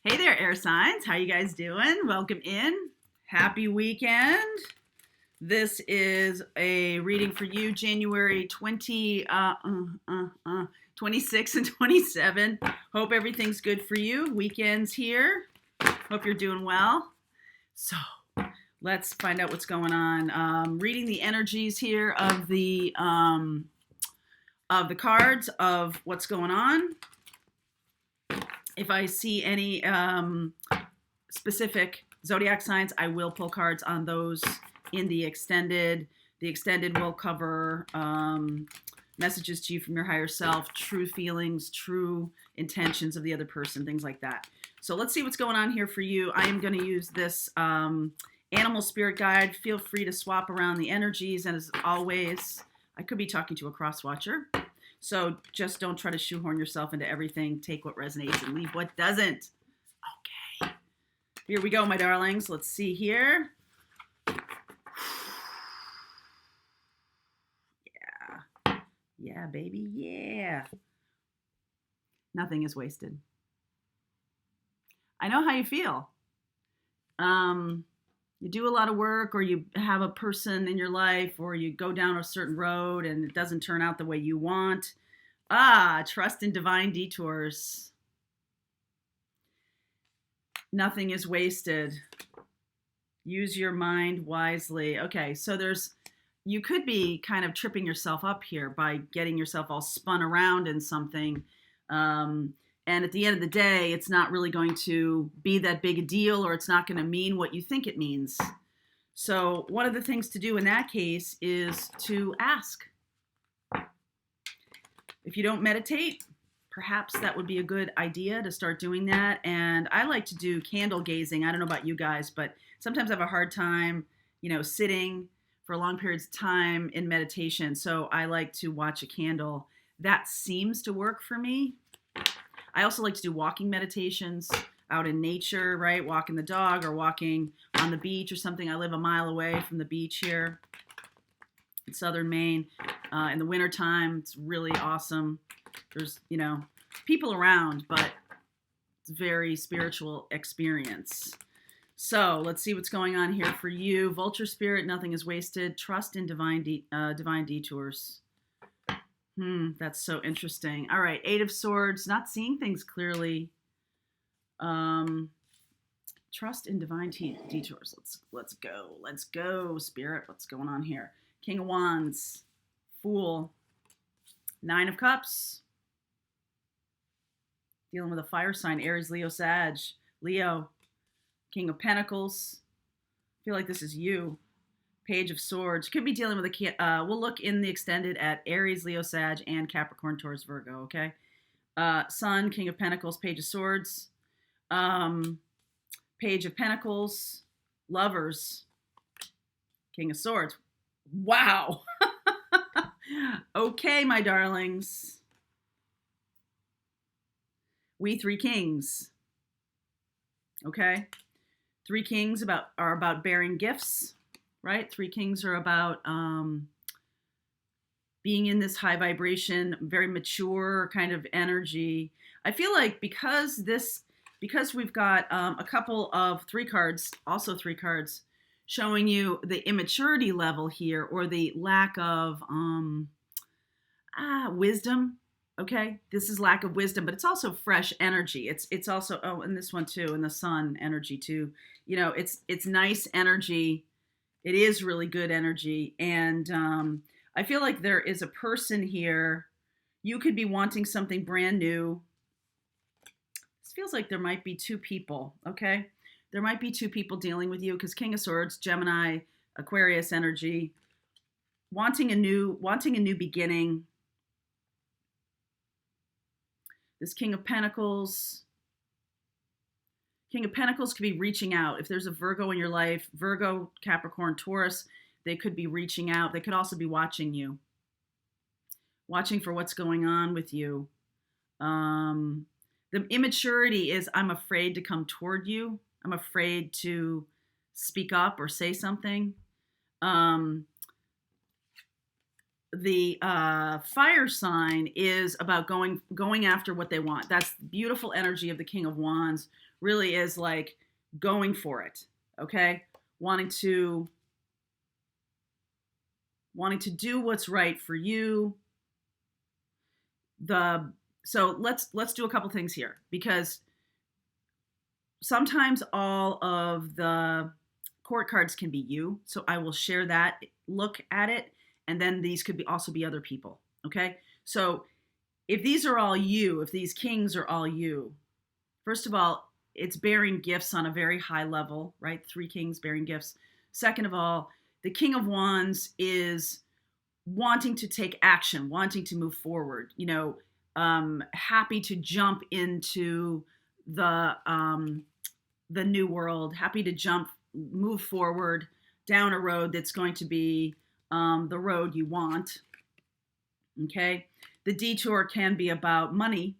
Hey there, air signs. How you guys doing? Welcome in. Happy weekend. This is a reading for you, January 26 and 27. Hope everything's good for you. Weekend's here. Hope you're doing well. So let's find out what's going on. Reading the energies here of the cards of what's going on. If I see any specific zodiac signs, I will pull cards on those in the extended. The extended will cover messages to you from your higher self, true feelings, true intentions of the other person, things like that. So let's see what's going on here for you. I am going to use this animal spirit guide. Feel free to swap around the energies. And as always, I could be talking to a cross watcher. So just don't try to shoehorn yourself into everything. Take what resonates and leave what doesn't. Okay. Here we go, my darlings. Let's see here. Yeah. Yeah, baby. Yeah. Nothing is wasted. I know how you feel. You do a lot of work, or you have a person in your life, or you go down a certain road and it doesn't turn out the way you want. Trust in divine detours. Nothing is wasted. Use your mind wisely. Okay, so you could be kind of tripping yourself up here by getting yourself all spun around in something. And at the end of the day, it's not really going to be that big a deal, or it's not going to mean what you think it means. So one of the things to do in that case is to ask. If you don't meditate, perhaps that would be a good idea to start doing that. And I like to do candle gazing. I don't know about you guys, but sometimes I have a hard time, sitting for long periods of time in meditation. So I like to watch a candle. That seems to work for me. I also like to do walking meditations out in nature, right? Walking the dog or walking on the beach or something. I live a mile away from the beach here in southern Maine. In the wintertime, it's really awesome. There's, people around, but it's a very spiritual experience. So let's see what's going on here for you. Vulture spirit, nothing is wasted. Trust in divine detours. That's so interesting. All right, Eight of Swords, not seeing things clearly. Trust in divine detours. Let's go. Let's go, Spirit. What's going on here? King of Wands, Fool, Nine of Cups. Dealing with a fire sign, Aries, Leo, Sag. Leo, King of Pentacles. I feel like this is you. Page of Swords. Could be dealing with we'll look in the extended at Aries, Leo, Sag, and Capricorn, Taurus, Virgo, okay? Sun, King of Pentacles, Page of Swords. Page of Pentacles, Lovers, King of Swords. Wow. Okay, my darlings. We three kings. Okay? Three kings are about bearing gifts. Right? Three kings are about being in this high vibration, very mature kind of energy. I feel like because we've got a couple of three cards showing you the immaturity level here, or the lack of wisdom. Okay, this is lack of wisdom, but it's also fresh energy. It's also and this one too, and the sun energy too. It's nice energy. It is really good energy. And I feel like there is a person here. You could be wanting something brand new. This feels like there might be two people, okay? There might be two people dealing with you, because King of Swords, Gemini, Aquarius energy, wanting a new beginning. This King of Pentacles could be reaching out. If there's a Virgo in your life, Virgo, Capricorn, Taurus, they could be reaching out. They could also be watching you, watching for what's going on with you. The immaturity is, I'm afraid to come toward you. I'm afraid to speak up or say something. the fire sign is about going after what they want. That's the beautiful energy of the King of Wands. Really is like going for it. Okay, wanting to do what's right for you. So let's do a couple things here, because sometimes all of the court cards can be you. So I will share that, look at it, and then these could also be other people. Okay, so if these are all you, if these kings are all you, first of all, it's bearing gifts on a very high level, right? 3 kings bearing gifts. Second of all, the King of Wands is wanting to take action, wanting to move forward, happy to jump into the new world, happy to move forward down a road that's going to be the road you want. Okay. The detour can be about money.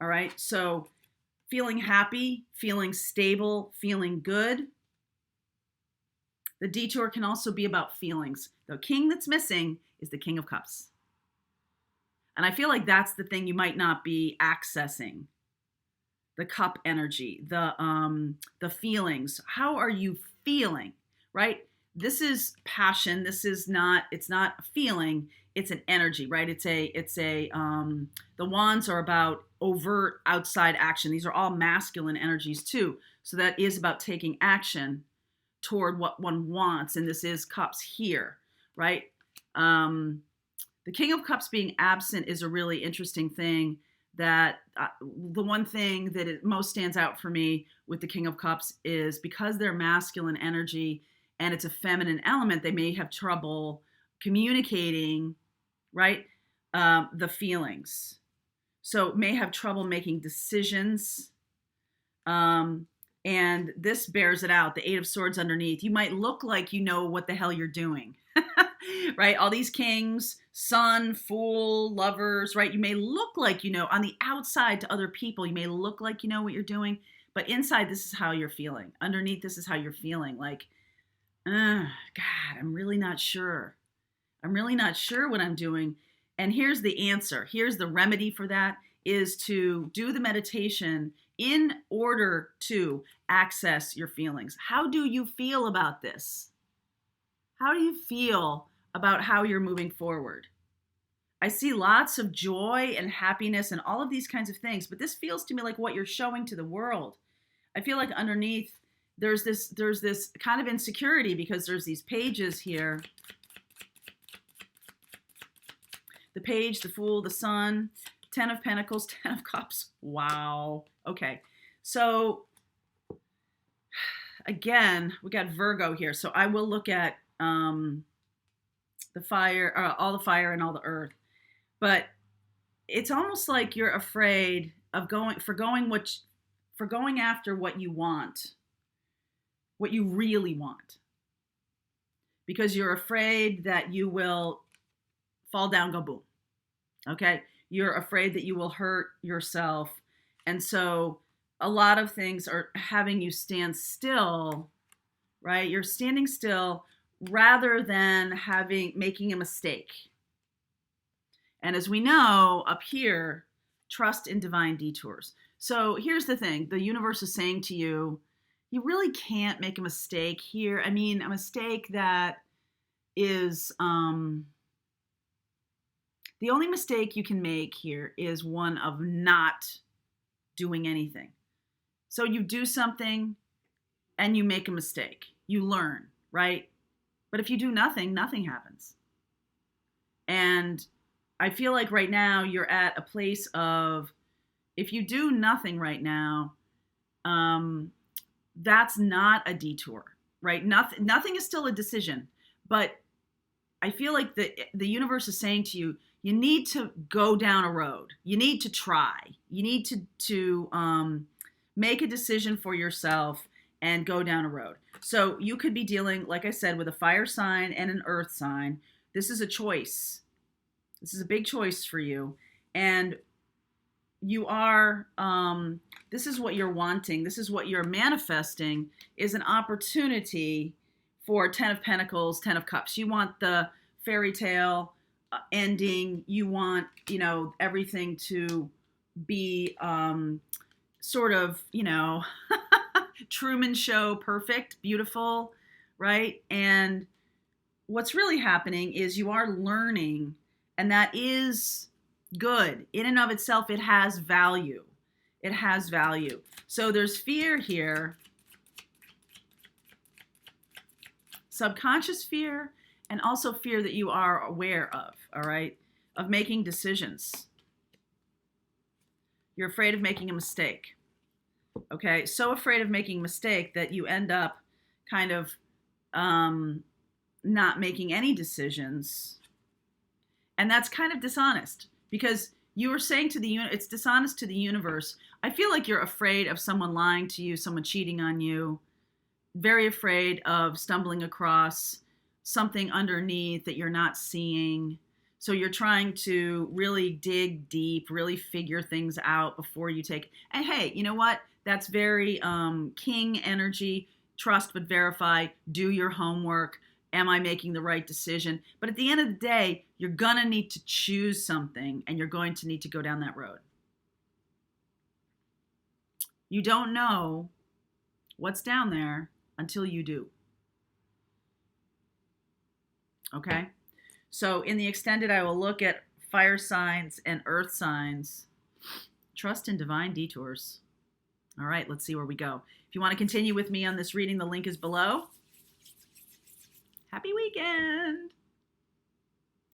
All right. So feeling happy, feeling stable, feeling good. The detour can also be about feelings. The king that's missing is the King of Cups. And I feel like that's the thing you might not be accessing. The cup energy, the feelings. How are you feeling, right? This is passion. It's not a feeling, it's an energy, right? The wands are about overt outside action. These are all masculine energies too. So that is about taking action toward what one wants. And this is cups here, right? The King of Cups being absent is a really interesting thing. That the one thing that it most stands out for me with the King of Cups is because they're masculine energy and it's a feminine element, they may have trouble communicating, right? The feelings. So may have trouble making decisions. And this bears it out. The 8 of Swords underneath. You might look like you know what the hell you're doing. Right? All these kings, sun, fool, lovers, right? You may look like you know on the outside to other people. You may look like you know what you're doing, but inside, this is how you're feeling. Underneath, this is how you're feeling. Like, God, I'm really not sure. I'm really not sure what I'm doing. And here's the answer. Here's the remedy for that is to do the meditation in order to access your feelings. How do you feel about this? How do you feel about how you're moving forward? I see lots of joy and happiness and all of these kinds of things, but this feels to me like what you're showing to the world. I feel like underneath there's this kind of insecurity because there's these pages here. The page, the Fool, the Sun, 10 of Pentacles, 10 of Cups. Wow. Okay. So again, we got Virgo here. So I will look at the fire, all the fire and all the earth. But it's almost like you're afraid of going after what you want, what you really want. Because you're afraid that you will fall down, go boom. Okay? You're afraid that you will hurt yourself. And so a lot of things are having you stand still, right? You're standing still rather than making a mistake. And as we know up here, trust in divine detours. So here's the thing. The universe is saying to you, you really can't make a mistake here. I mean, a mistake that is, the only mistake you can make here is one of not doing anything. So you do something and you make a mistake. You learn, right? But if you do nothing, nothing happens. And I feel like right now you're at a place of, if you do nothing right now, that's not a detour, right? Nothing is still a decision. But I feel like the universe is saying to you, you need to go down a road. You need to try. You need to make a decision for yourself and go down a road. So you could be dealing, like I said, with a fire sign and an earth sign. This is a choice. This is a big choice for you. And you are, this is what you're wanting. This is what you're manifesting is an opportunity for 10 of Pentacles, 10 of Cups. You want the fairy tale ending. You want, everything to be sort of, Truman Show perfect, beautiful, right? And what's really happening is you are learning, and that is good. In and of itself, it has value. It has value. So there's fear here, subconscious fear, and also fear that you are aware of, all right, of making decisions. You're afraid of making a mistake, okay? So afraid of making a mistake that you end up kind of not making any decisions. And that's kind of dishonest, because you are saying to the it's dishonest to the universe. I feel like you're afraid of someone lying to you, someone cheating on you, very afraid of stumbling across something underneath that you're not seeing. So you're trying to really dig deep, really figure things out before you take. And hey, you know what? That's very king energy. Trust but verify. Do your homework. Am I making the right decision? But at the end of the day, you're going to need to choose something, and you're going to need to go down that road. You don't know what's down there until you do. Okay? So in the extended, I will look at fire signs and earth signs. Trust in divine detours. All right, let's see where we go. If you want to continue with me on this reading, the link is below. Happy weekend.